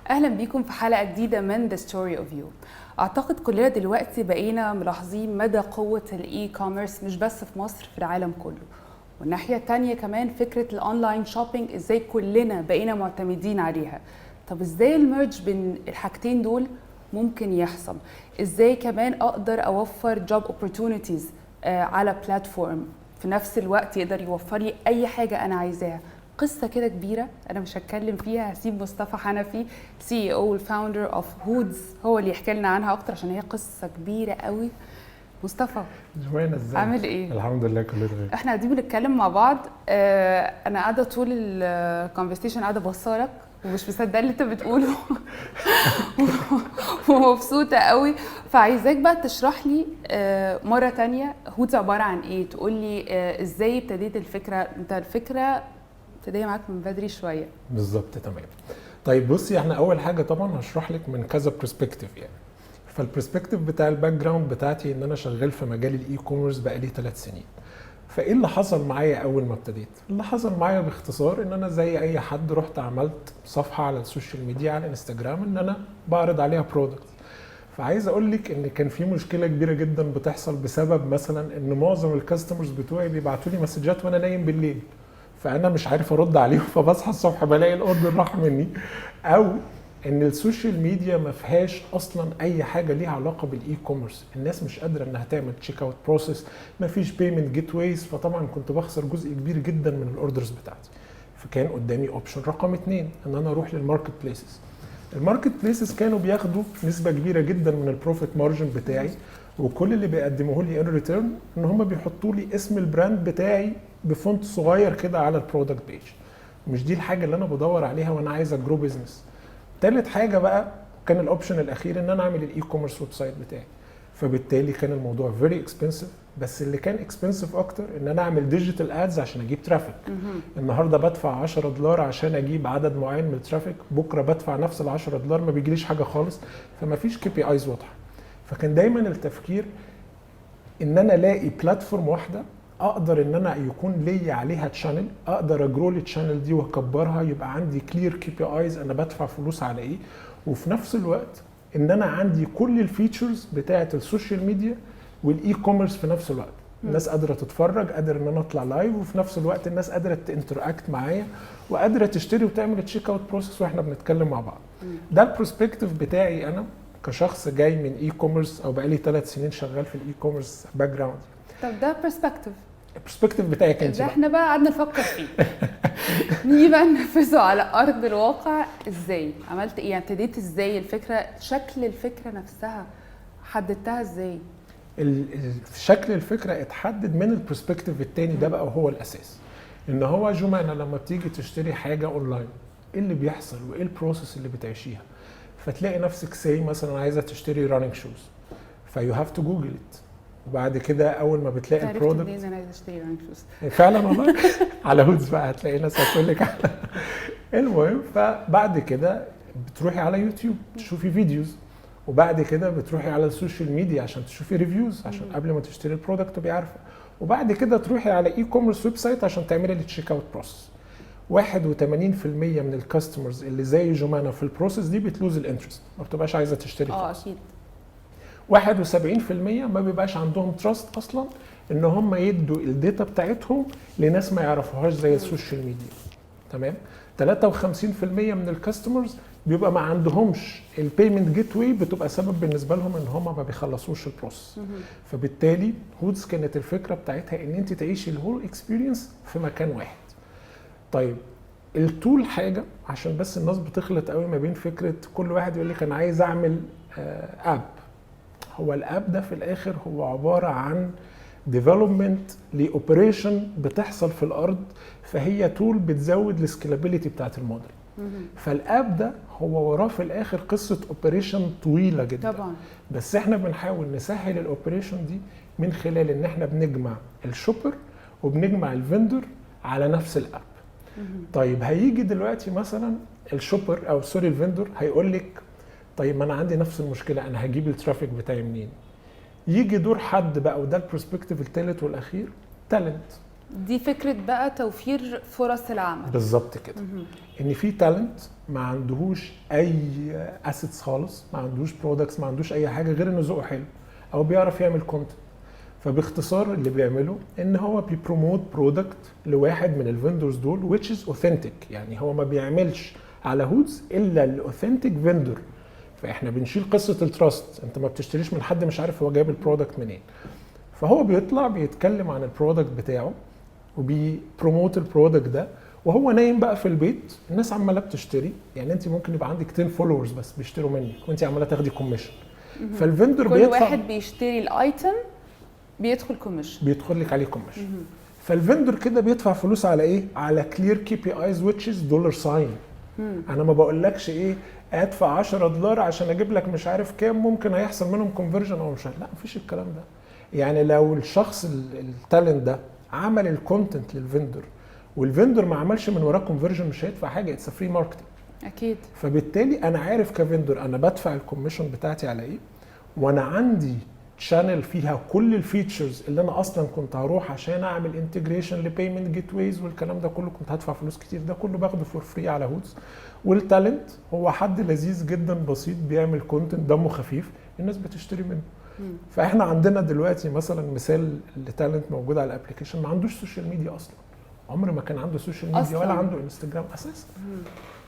أهلا بيكم في حلقة جديدة من The Story of You. أعتقد كلنا دلوقتي بقينا ملاحظين مدى قوة الإي كوميرس مش بس في مصر، في العالم كله. والناحية التانية كمان فكرة الأونلاين شوبينج، إزاي كلنا بقينا معتمدين عليها. طب إزاي الميرج بين الحاجتين دول ممكن يحصل؟ إزاي كمان أقدر أوفر job opportunities على بلاتفورم في نفس الوقت يقدر يوفر لي أي حاجة أنا عايزاها؟ قصة كده كبيرة أنا مش هتكلم فيها، هسيب مصطفى حنفي CEO والفاوندر اوف هودز هو اللي يحكي لنا عنها أكتر، عشان هي قصة كبيرة قوي. مصطفى جوانا ازاي؟ عامل ايه؟ الحمد لله كله تمام. احنا قاعدين بنتكلم مع بعض، انا قاعده طول الكونفرسيشن قاعده بصالك ومش مصدقه اللي انت بتقوله ومبسوطه قوي. فعايزاك بقى تشرح لي مره تانية هودز عباره عن ايه، تقول لي ازاي ابتديت الفكره. انت الفكره ابتديه معاك من بدري شويه. بالظبط تمام. طيب بصي، احنا اول حاجه طبعا هشرح لك من كذا برسبكتيف يعني. فالبرسبكتيف بتاع الباك جراوند بتاعتي ان انا شغال في مجال الاي كوميرس بقالي 3 سنين. فايه اللي حصل معايا اول ما ابتديت؟ اللي حصل معايا باختصار ان انا زي اي حد رحت عملت صفحه على السوشيال ميديا على انستجرام ان انا بعرض عليها برودكت. فعايز اقول لك ان كان في مشكله كبيره جدا بتحصل بسبب مثلا ان معظم الكاستمرز بتوعي بيبعتوا لي مسجات وانا نايم بالليل، فانا مش عارف ارد عليهم، فبصحى الصبح بلاقي الاوردر راح مني. او ان السوشيال ميديا ما فيهاش اصلا اي حاجه ليها علاقه بالاي كوميرس، الناس مش قادره انها تعمل تشيك اوت بروسيس، ما فيش بيمنت جيت ويز، فطبعا كنت بخسر جزء كبير جدا من الاوردرز بتاعتي. فكان قدامي اوبشن رقم 2 ان انا اروح للماركت بليسز. الماركت بليسز كانوا بياخدوا نسبه كبيره جدا من البروفيت مارجن بتاعي، وكل اللي بيقدموه لي ان ريتيرن ان هم بيحطوا لي اسم البراند بتاعي بفونت صغير كده على البرودكت بيج. مش دي الحاجه اللي انا بدور عليها وانا عايز اجرو بزنس. تالت حاجه بقى كان الاوبشن الاخير ان انا اعمل الاي كوميرس ويب سايت بتاعي. فبالتالي كان الموضوع فيري اكسبنسيف، بس اللي كان اكسبنسيف اكتر ان انا اعمل ديجيتال ادز عشان اجيب ترافيك. النهارده بدفع 10 دولار عشان اجيب عدد معين من الترافيك، بكره بدفع نفس ال 10 دولار ما بيجيليش حاجه خالص، فما فيش كي بي ايز واضحه. فكان دايما التفكير ان انا الاقي بلاتفورم واحده اقدر ان انا يكون ليا عليها تشانل، اقدر اجرو التشانل دي واكبرها، يبقى عندي كلير كي بي ايز انا بدفع فلوس على ايه، وفي نفس الوقت ان انا عندي كل الفيتشرز بتاعه السوشيال ميديا والاي كوميرس في نفس الوقت. الناس قادره تتفرج، قادر ان انا اطلع لايف، وفي نفس الوقت الناس قادره تنتراكت معايا وقادره تشتري وتعمل تشيك اوت بروسيس واحنا بنتكلم مع بعض. ده البروسبكتيف بتاعي انا كشخص جاي من اي كوميرس او بقالي 3 سنين شغال في الاي كوميرس باك جراوند. طب ده برسبكتيف، البرسبكتيف بتاعك انت ده احنا بقى قعدنا نفكر فيه. نيجي بقى ننفذه على ارض الواقع. ازاي عملت ايه؟ يعني ابتديت ازاي؟ الفكره، شكل الفكره نفسها حددتها ازاي؟ شكل الفكره اتحدد من البرسبكتيف الثاني ده بقى هو الاساس. ان هو جمانه لما بتيجي تشتري حاجه اونلاين ايه اللي بيحصل وايه البروسيس اللي بتعيشيها؟ فتلاقي نفسك سي مثلا عايزه تشتري رانينج شوز، فيو هاف تو جوجل ات، وبعد كده اول ما بتلاقي البرودكت عرفت منين انا عايزه اشتري رانينج شوز؟ فعلا والله على هودز بقى هتلاقي ناس هتقول لك المهم، فبعد كده بتروحي على يوتيوب تشوفي فيديوز، وبعد كده بتروحي على السوشيال ميديا عشان تشوفي ريفيوز عشان قبل ما تشتري البرودكت تبقي عارفه، وبعد كده تروحي على اي كوميرس ويب سايت عشان تعملي التشيك اوت بروسس. 81% من الكاستمرز اللي زي جمانه في البروسيس دي بتلوز الانترست، ما بتبقاش عايزه تشتري خالص. اكيد. 71% ما بيبقاش عندهم تراست اصلا ان هم يدوا الداتا بتاعتهم لناس ما يعرفوهاش زي السوشيال ميديا. تمام. 53% من الكاستمرز بيبقى ما عندهمش البيمنت جيت واي، بتبقى سبب بالنسبه لهم ان هم ما بيخلصوش البروسس. فبالتالي هودز كانت الفكره بتاعتها ان انت تعيشي الهول اكسبيرينس في مكان واحد. طيب التول حاجه، عشان بس الناس بتخلط قوي ما بين فكره كل واحد يقول لك انا عايز اعمل اب. هو الاب ده في الاخر هو عباره عن ديفلوبمنت لاوبريشن بتحصل في الارض، فهي تول بتزود السكيلابيليتي بتاعت الموديل. فالاب ده هو وراه في الاخر قصه اوبريشن طويله جدا طبعا، بس احنا بنحاول نسهل الاوبريشن دي من خلال ان احنا بنجمع الشوبر وبنجمع الفندور على نفس الاب. طيب هيجي دلوقتي مثلا الشوبر او سوري الفندور هيقول لك طيب ما انا عندي نفس المشكله، انا هجيب الترافيك بتاعي منين؟ يجي دور حد بقى، وده البرسبكتيف الثالث والاخير، تالنت. دي فكره بقى توفير فرص العمل. بالظبط كده. ان في تالنت ما عندهوش اي اسيتس خالص، ما عندوش برودكتس، ما عندوش اي حاجه غير انه ذوقه حلو او بيعرف يعمل كونتنت. فباختصار اللي بيعمله ان هو بيبروموت برودكت لواحد من الفندورز دول which is authentic، يعني هو ما بيعملش على هودز الا الاوثنتيك فيندور. فاحنا بنشيل قصه التراست، انت ما بتشتريش من حد مش عارف هو جايب البرودكت منين. فهو بيطلع بيتكلم عن البرودكت بتاعه وبيبروموت البرودكت ده وهو نايم بقى في البيت. الناس عماله بتشتري، يعني انت ممكن يبقى عندك 10 فولورز بس بيشتروا منك وانت عماله تاخدي كوميشن. فالفندور كل بيدفع، واحد بيشتري الايتم بيدخل كوميشن، بيدخل لك عليه كوميشن. فالفندور كده بيدفع فلوس على ايه؟ على كلير كي بي ايز which is دولار ساين. انا ما بقولكش ايه ادفع 10 دولار عشان اجيب لك مش عارف كام ممكن هيحصل منهم كونفرجن او مش، لا مفيش الكلام ده. يعني لو الشخص التالنت ده عمل الكونتنت للفندور والفندور ما عملش من وراه كونفرجن مش هيدفع حاجه، اتس فري ماركتنج. اكيد. فبالتالي انا عارف كفندور انا بدفع الكوميشن بتاعتي على ايه، وانا عندي شانل فيها كل الفيتشرز اللي انا اصلا كنت هروح عشان اعمل انتجريشن لبيمنت جيت ويز والكلام ده كله كنت هدفع فلوس كتير، ده كله باخده فور فري على هودز. والتالنت هو حد لذيذ جدا بسيط بيعمل كونتنت دمه خفيف الناس بتشتري منه. فاحنا عندنا دلوقتي مثلا مثال لتالنت موجود على الابلكيشن ما عندوش سوشيال ميديا اصلا، عمر ما كان عنده سوشيال ميديا أصلاً. ولا عنده انستجرام اساسا.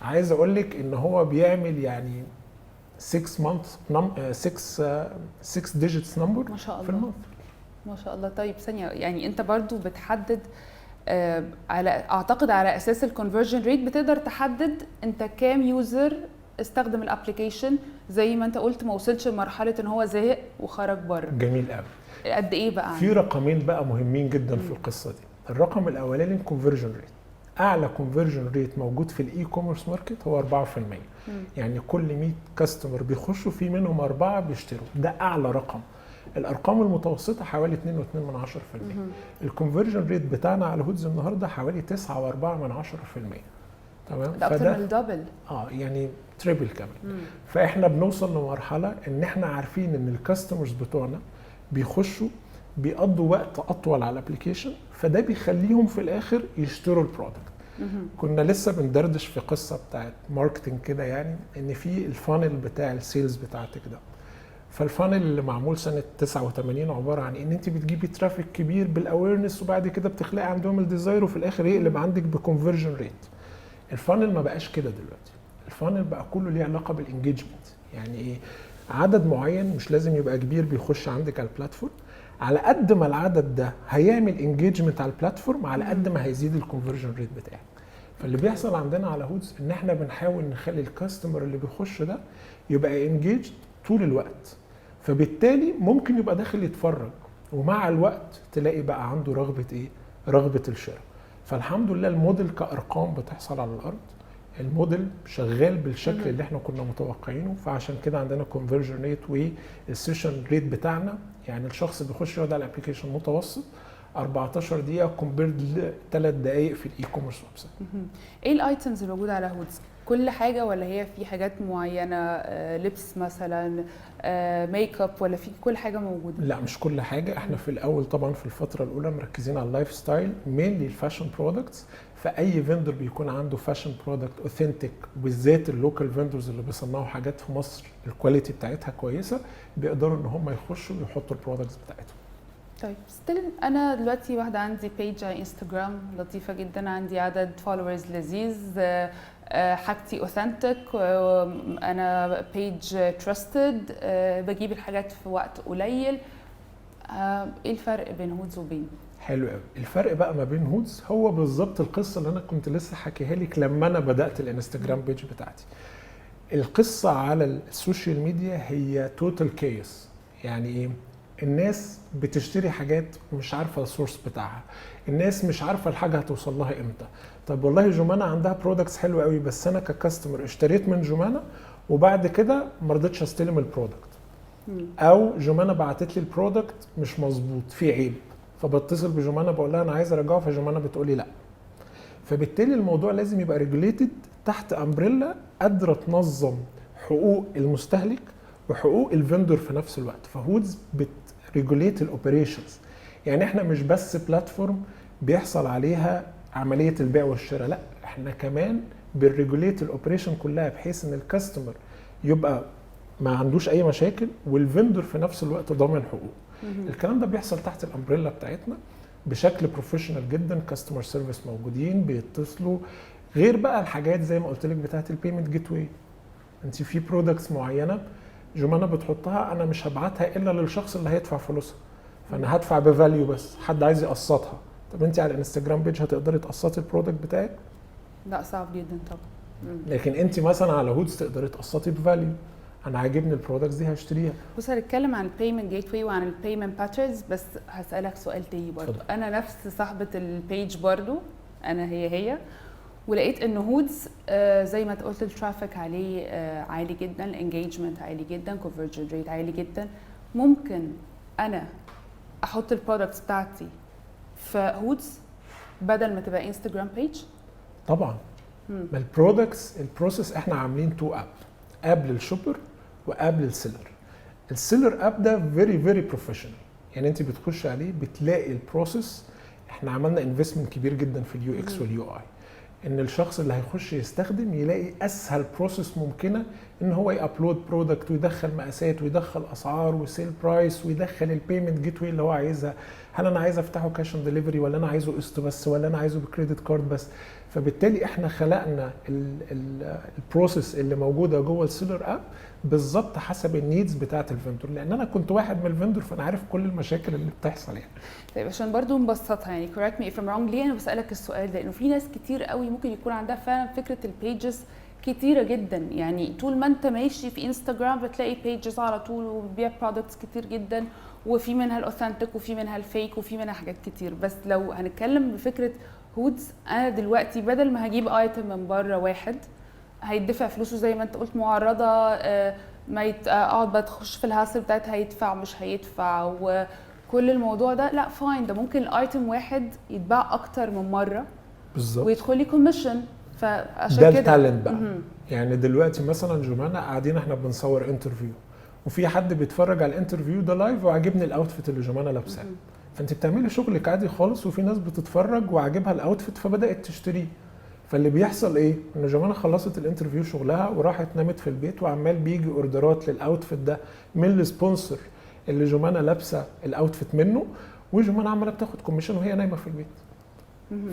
عايز اقول لك ان هو بيعمل يعني 6 digits number ما شاء في الله المنث. ما شاء الله. طيب ثانيه، يعني انت برضو بتحدد على اعتقد على اساس الكونفرجن ريت بتقدر تحدد انت كام يوزر استخدم الابلكيشن، زي ما انت قلت ما وصلش لمرحله ان هو زهق وخرج بره. جميل قوي. قد ايه بقى؟ في رقمين بقى مهمين جدا في القصه دي. الرقم الاولاني الكونفرجن ريت. اعلى كونفرجن ريت موجود في الاي كوميرس ماركت هو 4%. يعني كل 100 كاستمر بيخشوا في منهم 4 بيشتروا، ده اعلى رقم. الارقام المتوسطه حوالي 2.2%. الكونفرجن ريت بتاعنا على هودز النهارده حوالي 9.4%. تمام، ده اكتر من الدبل. يعني تريبل كمان. فاحنا بنوصل لمرحله ان احنا عارفين ان الكاستمرز بتوعنا بيخشوا بيقضوا وقت اطول على الابلكيشن، فده بيخليهم في الاخر يشتروا البرودكت. كنا لسه بندردش في قصه بتاعت ماركتنج كده، يعني ان في الفانل بتاع السيلز بتاعتك ده. فالفانل اللي معمول سنه 89 عباره عن ان انت بتجيبي ترافيك كبير بالاويرنس وبعد كده بتخلقي عندهم الديزاير وفي الاخر يقلب عندك بكونفرجن ريت. الفانل ما بقاش كده دلوقتي. الفانل بقى كله ليه علاقه بالانجيجمنت. يعني ايه؟ عدد معين مش لازم يبقى كبير بيخش عندك على البلاتفورم، على قد ما العدد ده هيعمل انجيجمنت على البلاتفورم على قد ما هيزيد الكونفرجن ريت بتاعك. فاللي بيحصل عندنا على هودز ان احنا بنحاول نخلي الكاستمر اللي بيخش ده يبقى انجيج طول الوقت، فبالتالي ممكن يبقى داخل يتفرج ومع الوقت تلاقي بقى عنده رغبه ايه؟ رغبه الشراء. فالحمد لله الموديل كارقام بتحصل على الارض، الموديل شغال بالشكل اللي احنا كنا متوقعينه. فعشان كده عندنا كونفرجن ريت والسيشن ريت بتاعنا، يعني الشخص بيخش يقعد على الابلكيشن متوسط 14 دقيقه كومبيرد ل 3 دقائق في الاي كوميرس ويب سايت. ايه الايتمز اللي موجوده على هودز؟ كل حاجه ولا هي في حاجات معينه، لبس مثلا، ميك اب، ولا في كل حاجه موجوده؟ لا مش كل حاجه. احنا في الاول طبعا في الفتره الاولى مركزين على اللايف ستايل مينلي الفاشن برودكتس. فاي فيندور بيكون عنده فاشن برودكت اوثنتيك، وبالذات اللوكال فيندورز اللي بيصنعوا حاجات في مصر الكواليتي بتاعتها كويسه، بيقدروا ان هم يخشوا ويحطوا البرودكتس بتاعتهم. طيب ستيل انا دلوقتي واحده عندي بيج على انستغرام لطيفه جدا، عندي عدد فولورز لذيذ، حاجتي اوثنتيك، انا بيج تراستد، بجيب الحاجات في وقت قليل. ايه الفرق بين هودز وبين؟ حلو قوي. الفرق بقى ما بين هودز هو بالظبط القصه اللي انا كنت لسه حكيها لك لما انا بدات الانستجرام بيج بتاعتي. القصه على السوشيال ميديا هي توتال كيس. يعني ايه؟ الناس بتشتري حاجات مش عارفه السورس بتاعها، الناس مش عارفه الحاجه هتوصل لها امتى. طب والله جمانه عندها برودكتس حلوه قوي، بس انا ككاستمر اشتريت من جمانه وبعد كده ما رضيتش استلم البرودكت، او جمانه بعتت لي البرودكت مش مظبوط فيه عيب، فبتصل بجمانه بقول لها انا عايز ارجعه، فجمانه بتقول لي لا. فبالتالي الموضوع لازم يبقى ريجوليتد تحت امبريلا قادره تنظم حقوق المستهلك وحقوق الفندور في نفس الوقت. فهودز بتريجوليت الاوبريشنز. يعني احنا مش بس بلاتفورم بيحصل عليها عمليه البيع والشراء، لا احنا كمان بالريجوليت الاوبريشن كلها بحيث ان الكاستمر يبقى ما عندوش اي مشاكل والفندور في نفس الوقت ضامن حقوقه. الكلام ده بيحصل تحت الامبريلا بتاعتنا بشكل بروفيشنال جدا، كاستمر سيرفيس موجودين بيتصلوا، غير بقى الحاجات زي ما قلت لك بتاعت البيمنت جيت واي. انت في برودكتس معينه جمانه بتحطها انا مش هبعتها الا للشخص اللي هيدفع فلوسها، فانا هدفع بفاليو بس، حد عايز يقسطها. طب انت على الانستجرام بيج هتقدري تقسطي البرودكت بتاعك؟ لا صعب جدا طبعا. لكن انت مثلا على هودز تقدري تقسطي بفاليو، انا عاجبني البرودكتس دي هشتريها. بص هنتكلم عن البيمنت جيت واي وعن البيمنت باترنز، بس هسألك سؤال تاني برضه. انا نفس صاحبة البيج برضه، انا هي ولقيت ان هودز زي ما قلت الترافيك عليه عالي جدا، الانجيجمنت عالي جدا، كونفرجن ريت عالي جدا. ممكن انا احط البرودكتس بتاعتي في هودز بدل ما تبقى انستجرام بيج؟ طبعا. ما البرودكتس البروسيس احنا عاملين تو اب للشوبر واب للسيلر. السيلر اب ده فيري بروفيشنال، يعني انت بتخش عليه بتلاقي البروسيس. احنا عملنا انفستمنت كبير جدا في اليو اكس واليو اي، ان الشخص اللي هيخش يستخدم يلاقي اسهل بروسيس ممكنه ان هو يابلود برودكت ويدخل مقاسات ويدخل اسعار وسيل برايس ويدخل البيمنت جيت واي اللي هو عايزها. هل انا عايز افتحه كاش اون ديليفري ولا انا عايزه قسط بس ولا انا عايزه بكريدت كارد بس؟ فبالتالي احنا خلقنا البروسيس اللي موجوده جوه السيلر اب بالظبط حسب النيدز بتاعه الفندور، لان انا كنت واحد من الفندور فانا عارف كل المشاكل اللي بتحصل يعني. طيب عشان برضو نبسطها، يعني correct me if I'm wrong، ليه انا بسالك السؤال ده؟ لانه في ناس كتير قوي ممكن يكون عندها فعلا فكره البيجز كتيره جدا. يعني طول ما انت ماشي في انستغرام بتلاقي بيجز على طول وبتبيع برودكتس كتير جدا، وفي منها الاوثنتيك وفي منها الفيك وفي منها حاجات كتير. بس لو هنتكلم بفكره هودز، انا دلوقتي بدل ما هجيب ايتم من بره واحد هيدفع فلوسه زي ما انت قلت معرضه، ما اقعد بقى تخش في الهاسل بتاعتها هيدفع مش هيدفع وكل الموضوع ده، لا فاين، ده ممكن الايتم واحد يتباع اكتر من مره بالظبط ويدخل لي كوميشن. فعشان ده كده التالنت بقى. يعني دلوقتي مثلا جمانة قاعدين احنا بنصور انترفيو وفي حد بيتفرج على الانترفيو ده لايف وعاجبني الاوتفيت اللي جمانة لابساه، فانت بتعملي شغلك عادي خالص وفي ناس بتتفرج وعاجبها الاوتفيت فبدات تشتريه. فاللي بيحصل ايه؟ ان جمانة خلصت الانترفيو شغلها وراحت نامت في البيت وعمال بيجي اوردرات للاوتفيت ده من السبونسر اللي جمانة لابسه الاوتفيت منه، وجمانة عماله بتاخد كوميشن وهي نايمه في البيت.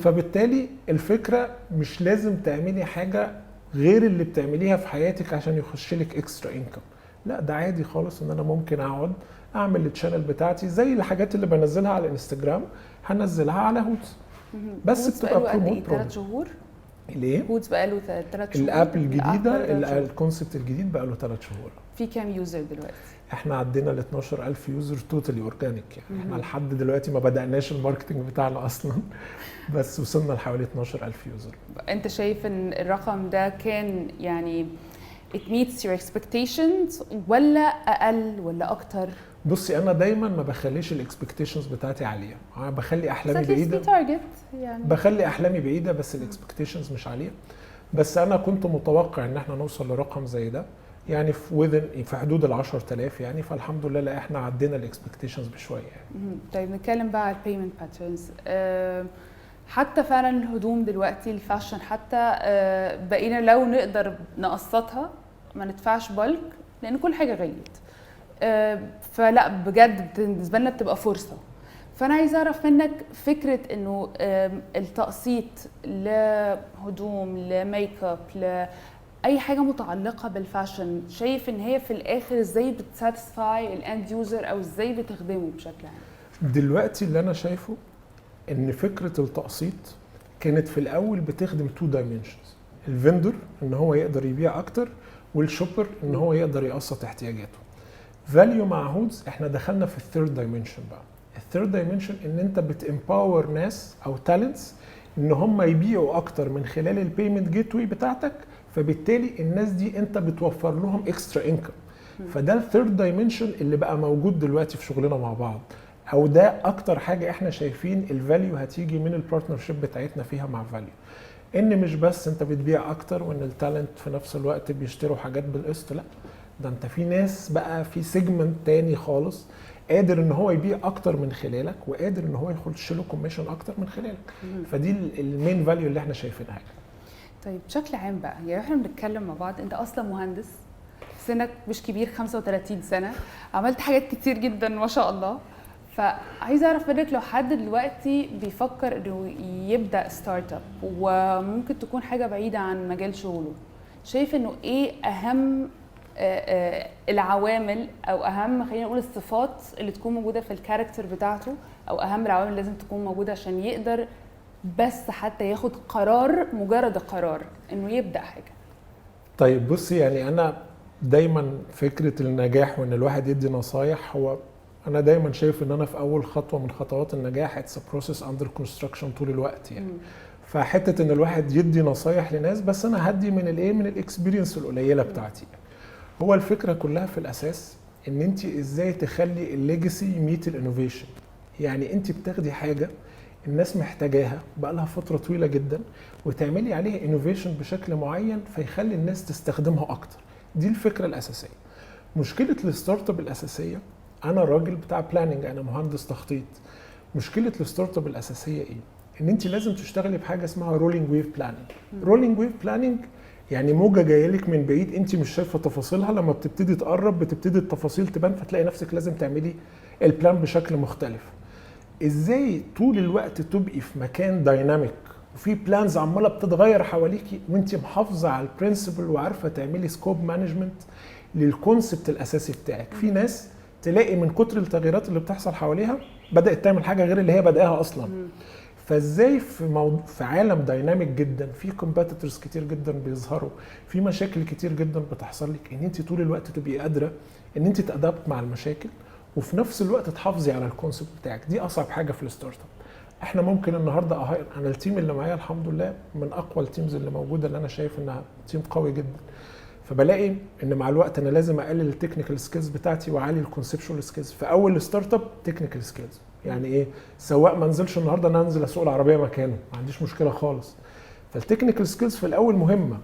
فبالتالي الفكره مش لازم تعملي حاجه غير اللي بتعمليها في حياتك عشان يخش لك اكسترا انكم، لا ده عادي خالص ان انا ممكن اقعد اعمل الشانل بتاعتي زي الحاجات اللي بنزلها على الانستجرام هنزلها على هودز. بس بتبقى بروموت 3 شهور. ليه؟ هودز بقى له 3 شهور. الاب الجديده الكونسبت الجديد بقى له 3 شهور. في كام يوزر دلوقتي؟ احنا عدينا ال 12000 يوزر توتالي اورجانيك، يعني احنا لحد دلوقتي ما بدأناش الماركتنج بتاعنا اصلا بس وصلنا لحوالي 12000 يوزر. انت شايف ان الرقم ده كان يعني it meets your expectations ولا اقل ولا اكتر؟ بصي انا دايما ما بخليش الاكسبكتيشنز بتاعتي عاليه، انا بخلي احلامي بعيده، يعني بخلي احلامي بعيده بس الاكسبكتيشنز مش عاليه. بس انا كنت متوقع ان احنا نوصل لرقم زي ده، يعني في حدود ال 10000 يعني، فالحمد لله لا احنا عدينا الاكسبكتيشنز بشويه يعني. طيب نتكلم بقى على البيمنت باترنز. حتى فعلا الهدوم دلوقتي الفاشن حتى بقينا لو نقدر نقسطها ما ندفعش بالك لان كل حاجه غليت. فلا بجد بالنسبه لنا بتبقى فرصه. فانا عايزه اعرف منك فكره انه التقسيط لهدوم لميك اب لاي حاجه متعلقه بالفاشن، شايف ان هي في الاخر ازاي بتساتسفاي الاند يوزر او ازاي بتخدمه بشكل عام؟ دلوقتي اللي انا شايفه ان فكره التقسيط كانت في الاول بتخدم تو دايمنشنز، الفندور ان هو يقدر يبيع اكتر والشوبر ان هو يقدر يقسط احتياجاته. فاليو مع هودز احنا دخلنا في الثيرد دايمنشن بقى. الثيرد دايمنشن ان انت بتامباور ناس او تالنتس ان هم يبيعوا اكتر من خلال البيمنت جيت واي بتاعتك، فبالتالي الناس دي انت بتوفر لهم اكسترا انكم. فده الثيرد دايمنشن اللي بقى موجود دلوقتي في شغلنا مع بعض، او ده اكتر حاجه احنا شايفين الفاليو هتيجي من البارتنرشيب بتاعتنا فيها مع فاليو، ان مش بس انت بتبيع اكتر وان التالنت في نفس الوقت بيشتروا حاجات بالقسط، لا ده انت في ناس بقى في سيجمنت تاني خالص قادر ان هو يبيع اكتر من خلالك وقادر ان هو يخش له كوميشن اكتر من خلالك. فدي المين فاليو اللي احنا شايفينها. طيب بشكل عام بقى، يعني احنا بنتكلم مع بعض، انت اصلا مهندس، سنك مش كبير 35 سنة، عملت حاجات كتير جدا ما شاء الله. فعايز اعرف منك، لو حد دلوقتي بيفكر انه يبدا ستارت اب وممكن تكون حاجه بعيده عن مجال شغله، شايف انه ايه اهم العوامل او اهم، خلينا نقول الصفات اللي تكون موجوده في الكاركتر بتاعته، او اهم العوامل اللي لازم تكون موجوده عشان يقدر بس حتى ياخد قرار، مجرد قرار انه يبدا حاجه؟ طيب بصي، يعني انا دايما فكره النجاح وان الواحد يدي نصايح، هو انا دايما شايف ان انا في اول خطوه من خطوات النجاح اتس بروسيس اندر كونستراكشن طول الوقت يعني. فحته ان الواحد يدي نصايح لناس، بس انا هدي من الايه، من الاكسبيرينس القليله بتاعتي. هو الفكره كلها في الاساس ان انت ازاي تخلي الليجاسي يميت الانوفيشن. يعني انت بتاخدي حاجه الناس محتاجاها بقالها فتره طويله جدا وتعملي عليها انوفيشن بشكل معين فيخلي الناس تستخدمها اكتر. دي الفكره الاساسيه. مشكله الستارت اب الاساسيه، انا راجل بتاع بلاننج، انا مهندس تخطيط. مشكله الستارت اب الاساسيه ايه؟ ان انت لازم تشتغلي بحاجه اسمها رولينج ويف بلاننج. رولينج ويف بلاننج يعني موجه جايه لك من بعيد انت مش شايفه تفاصيلها، لما بتبتدي تقرب بتبتدي التفاصيل تبان، فتلاقي نفسك لازم تعملي البلان بشكل مختلف. ازاي طول الوقت تبقي في مكان دايناميك وفي بلانز عماله بتتغير حواليكي وانت محافظه على البرنسبل وعارفه تعملي سكوب مانجمنت للكونسبت الاساسي بتاعك. في ناس تلاقي من كتر التغييرات اللي بتحصل حواليها بدات تعمل حاجه غير اللي هي بداها اصلا. فازاي في عالم دايناميك جدا، في كومبيتيتورز كتير جدا بيظهروا، في مشاكل كتير جدا بتحصل لك، ان انت طول الوقت تبقي قادره ان انت تادبت مع المشاكل وفي نفس الوقت تحافظي على الكونسبت بتاعك. دي اصعب حاجه في الستارت اب. احنا ممكن النهارده انا التيم اللي معايا الحمد لله من اقوى التيمز اللي موجوده، اللي انا شايف انها تيم قوي جدا. فبلاقي ان مع الوقت انا لازم اقلل التكنيكال سكيلز بتاعتي واعلي الكونسبشوال سكيلز. في اول ستارت اب تكنيكال سكيلز يعني ايه؟ سواء ما انزلش النهارده انا انزل اسوق العربيه مكانه، ما عنديش مشكله خالص. فالتكنيكال سكيلز في الاول مهمه،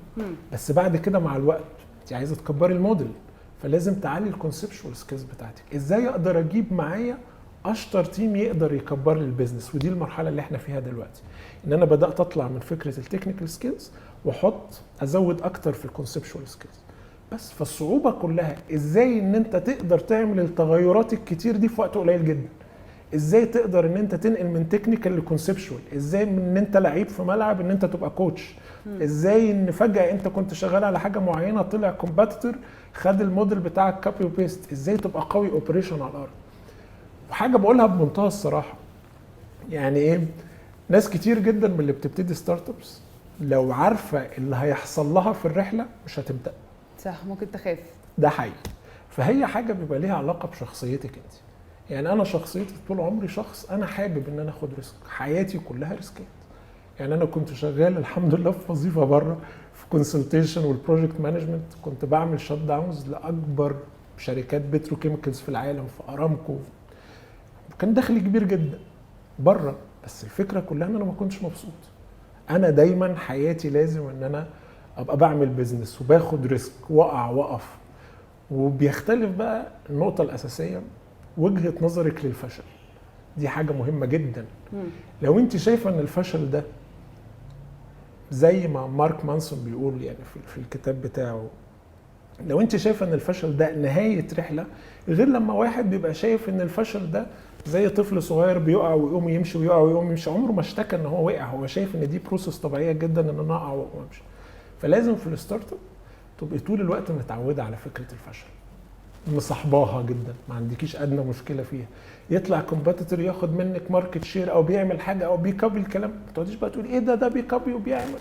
بس بعد كده مع الوقت انت عايزه تكبري الموديل، فلازم تعلي الكونسبشوال سكيلز بتاعتك. ازاي اقدر اجيب معايا اشطر تيم يقدر يكبر لي البيزنس؟ ودي المرحله اللي احنا فيها دلوقتي، ان انا بدات اطلع من فكره التكنيكال سكيلز واحط ازود اكتر في الكونسبشوال سكيلز. بس فالصعوبه كلها ازاي ان انت تقدر تعمل التغيرات الكتير دي في وقت قليل جدا. ازاي تقدر ان انت تنقل من تكنيكال لكونسبشوال؟ ازاي من ان انت لعيب في ملعب ان انت تبقى كوتش؟ ازاي ان فجاه انت كنت شغال على حاجه معينه طلع كومبيتيتور خد الموديل بتاعك كوبي وبيست؟ ازاي تبقى قوي اوبريشن على الارض؟ وحاجه بقولها بمنتهى الصراحه، يعني ايه، ناس كتير جدا من اللي بتبتدي ستارت ابس لو عارفه اللي هيحصل لها في الرحله مش هتبدا. صح، ممكن تخاف. ده حقيقي. فهي حاجه بيبقى ليها علاقه بشخصيتك انت. يعني انا شخصيتي طول عمري شخص انا حابب ان انا اخد ريسك، حياتي كلها ريسكات. يعني انا كنت شغال الحمد لله في وظيفه بره في كونسلتيشن والبروجكت مانجمنت، كنت بعمل شات داونز لاكبر شركات بتروكيميكالز في العالم، في ارامكو. كان دخلي كبير جدا بره، بس الفكره كلها ان انا ما كنتش مبسوط. انا دايما حياتي لازم ان انا ابقى بعمل بيزنس وباخد ريسك واقع واقف. وبيختلف بقى النقطه الاساسيه وجهه نظرك للفشل. دي حاجه مهمه جدا. لو انت شايفه ان الفشل ده زي ما مارك مانسون بيقول يعني في الكتاب بتاعه، لو انت شايفه ان الفشل ده نهايه رحله، غير لما واحد بيبقى شايف ان الفشل ده زي طفل صغير بيقع ويقوم يمشي ويقع ويقوم يمشي، عمره ما اشتكى ان هو وقع، هو شايف ان دي بروسس طبيعيه جدا ان انا اقع واقوم امشي. فلازم في الستارت اب تبقي طول الوقت متعوده على فكره الفشل، مصاحباها جدا، ما عندكيش ادنى مشكله فيها. يطلع كومبيتيتور ياخد منك ماركت شير او بيعمل حاجه او بيكوبي الكلام، ما تقعديش بقى تقولي ايه ده بيكوبي وبيعمل.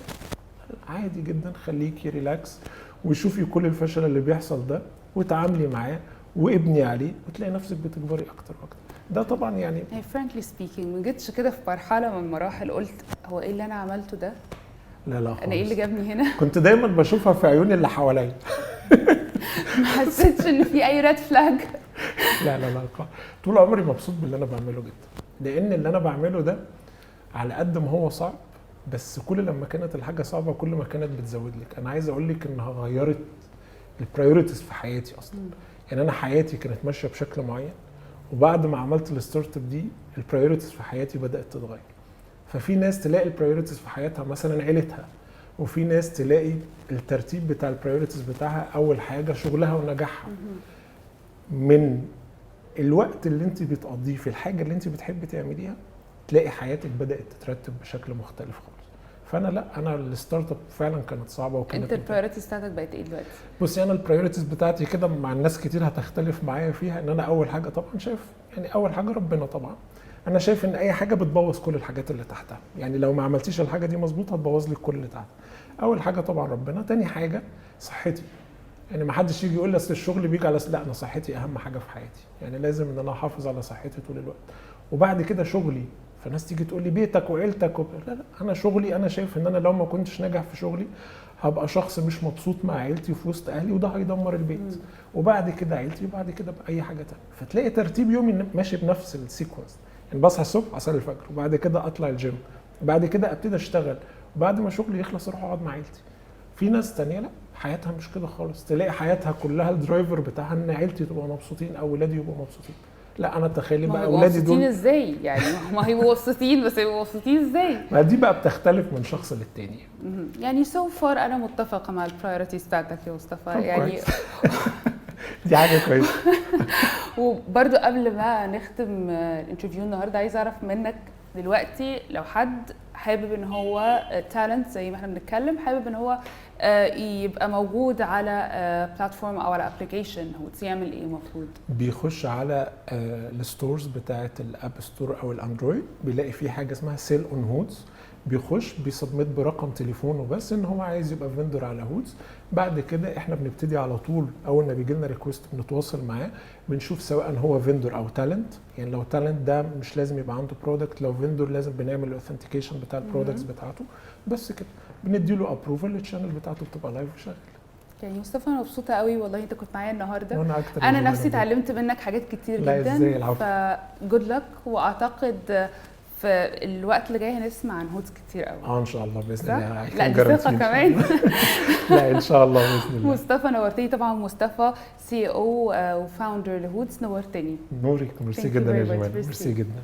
عادي جدا، خليكي ريلاكس وشوفي كل الفشل اللي بيحصل ده وتعاملي معاه وابني عليه وتلاقي نفسك بتكبري اكتر واكتر. ده طبعا يعني frankly speaking ما جيتش كده في مرحله من المراحل قلت هو ايه اللي انا عملته ده؟ لا خالص. انا ايه اللي جابني هنا؟ كنت دايما بشوفها في عيون اللي حواليا. ما حسيتش ان في اي ريد فلاج؟ لا طول عمري مبسوط باللي انا بعمله جدا، لان اللي انا بعمله ده على قد ما هو صعب، بس كل لما كانت الحاجه صعبه كل ما كانت بتزود لك. انا عايز اقول لك انها غيرت البرايورتيز في حياتي اصلا. يعني انا حياتي كانت ماشيه بشكل معين، وبعد ما عملت الستارت اب دي البرايورتيز في حياتي بدات تتغير. ففي ناس تلاقي البرايورتيز في حياتها مثلا عيلتها، وفي ناس تلاقي الترتيب بتاع البرايورتيز بتاعها اول حاجه شغلها ونجاحها. من الوقت اللي انت بتقضيه في الحاجه اللي انت بتحبي تعمليها تلاقي حياتك بدات تترتب بشكل مختلف خالص. فانا لا، انا الستارت اب فعلا كانت صعبه وكانت انت البرايورتيز بتاعتك بقت ايه دلوقتي؟ بصي، انا البرايورتيز بتاعتي كده مع الناس كتير هتختلف معايا فيها، ان انا اول حاجه طبعا شايف، يعني اول حاجه ربنا طبعا. انا شايف ان اي حاجه بتبوظ كل الحاجات اللي تحتها، يعني لو ما عملتيش الحاجه دي مظبوط هتبوظ لك كل اللي تحتها. اول حاجه طبعا ربنا. تاني حاجه صحتي. يعني ما حدش يجي يقول لي اصل الشغل بيجي على لا، انا صحتي اهم حاجه في حياتي، يعني لازم ان انا احافظ على صحتي طول الوقت. وبعد كده شغلي. فناس تيجي تقول لي بيتك وعيلتك لا لا، انا شغلي. انا شايف ان انا لو ما كنتش ناجح في شغلي هبقى شخص مش مبسوط مع عيلتي في وسط اهلي، وده هيدمر البيت. وبعد كده عيلتي، وبعد كده بقى اي حاجه تانية. فتلاقي ترتيب يومي ماشي بنفس السيكونس. يعني بصحى الصبح اصلي الفجر، وبعد كده اطلع الجيم، وبعد كده ابتدي اشتغل، وبعد ما شغلي يخلص اروح اقعد مع عيلتي. في ناس تانية لا، حياتها مش كده خالص. تلاقي حياتها كلها الدرايفر بتاعها ان عيلتي تبقى مبسوطين او ولادي يبقوا مبسوطين. لا، انا تخيلي بقى اولادي دول مبسوطين ازاي؟ يعني ما هيبقوا مبسوطين، بس هيبقوا مبسوطين ازاي؟ ما دي بقى بتختلف من شخص للتاني. يعني سو فار انا متفقه مع البرايورتيز بتاعتك يا مصطفى يعني. دي حاجه كويسه. وبرده قبل ما نختم الانترفيو النهارده، عايز اعرف منك دلوقتي لو حد حابب ان هو تالنت زي ما احنا بنتكلم، حابب ان هو يبقى موجود على بلاتفورم او على ابلكيشن، هو يعمل ايه المفروض؟ بيخش على الستورز بتاعه الاب ستور او الاندرويد، بيلاقي فيه حاجه اسمها سيل اون هودز. بيخش بيسبمت برقم تليفونه بس ان هو عايز يبقى فيندور على هودز. بعد كده احنا بنبتدي على طول، اول ما بيجي لنا ريكوست بنتواصل معاه، بنشوف سواء هو فيندور او تالنت. يعني لو تالنت ده مش لازم يبقى عنده برودكت، لو فيندور لازم بنعمل الاوثنتيكيشن بتاع البرودكتس بتاعته بس كده. بندي له ابروفال، الشانل بتاعته بتبقى لايف وشغاله. يعني مصطفى انا مبسوطه قوي والله، انت كنت معايا النهارده. وانا اكتر. انا نفسي اتعلمت منك حاجات كتير جدا، فجود لك. واعتقد في الوقت اللي جاي هنسمع عن هودز كتير قوي. ان شاء الله باذن الله. لا دي ثقه كمان. لا ان شاء الله باذن الله. مصطفى نورتني طبعا. مصطفى سي او وفاوندر لهودز، نورتني. نورك. ميرسي جدا يا جماعه، ميرسي جدا.